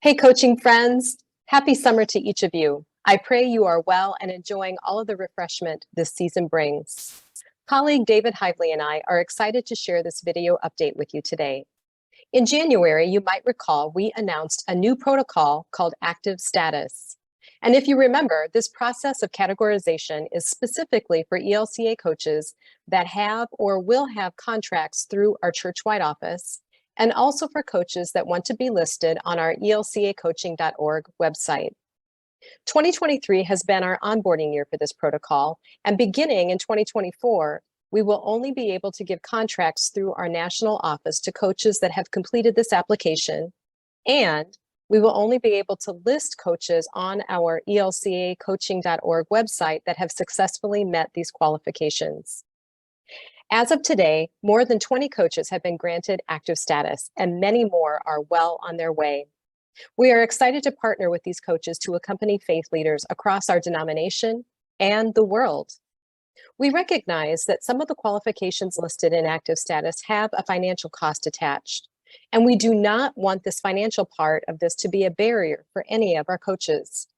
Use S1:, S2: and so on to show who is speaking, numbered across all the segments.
S1: Hey, coaching friends. Happy summer to each of you. I pray you are well and enjoying all of the refreshment this season brings. Colleague David Hively and I are excited to share this video update with you today. In January, you might recall we announced a new protocol called active status. And if you remember, this process of categorization is specifically for ELCA coaches that have or will have contracts through our church-wide office, and also for coaches that want to be listed on our elcacoaching.org website. 2023 has been our onboarding year for this protocol, and beginning in 2024, we will only be able to give contracts through our national office to coaches that have completed this application, and we will only be able to list coaches on our elcacoaching.org website that have successfully met these qualifications. As of today, more than 20 coaches have been granted active status, and many more are well on their way. We are excited to partner with these coaches to accompany faith leaders across our denomination and the world. We recognize that some of the qualifications listed in active status have a financial cost attached, and we do not want this financial part of this to be a barrier for any of our coaches.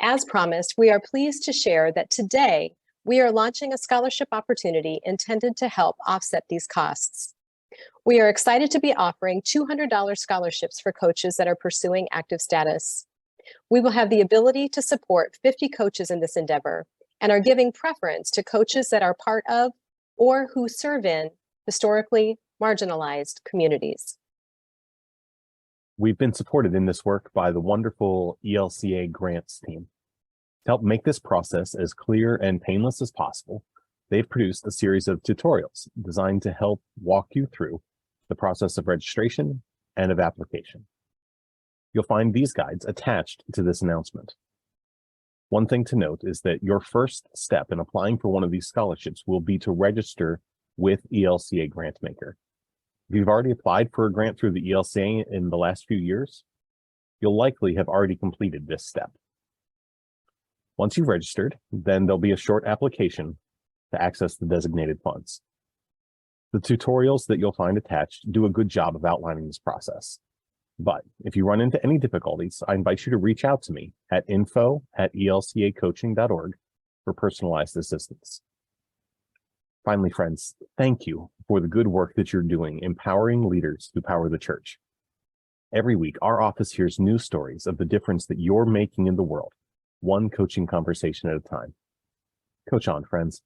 S1: As promised, we are pleased to share that today, we are launching a scholarship opportunity intended to help offset these costs. We are excited to be offering $200 scholarships for coaches that are pursuing active status. We will have the ability to support 50 coaches in this endeavor and are giving preference to coaches that are part of or who serve in historically marginalized communities.
S2: We've been supported in this work by the wonderful ELCA grants team. To help make this process as clear and painless as possible, they've produced a series of tutorials designed to help walk you through the process of registration and of application. You'll find these guides attached to this announcement. One thing to note is that your first step in applying for one of these scholarships will be to register with ELCA Grantmaker. If you've already applied for a grant through the ELCA in the last few years, you'll likely have already completed this step. Once you've registered, then there'll be a short application to access the designated funds. The tutorials that you'll find attached do a good job of outlining this process. But if you run into any difficulties, I invite you to reach out to me at info@elcacoaching.org for personalized assistance. Finally, friends, thank you for the good work that you're doing empowering leaders who power the church. Every week, our office hears news stories of the difference that you're making in the world, one coaching conversation at a time. Coach on, friends.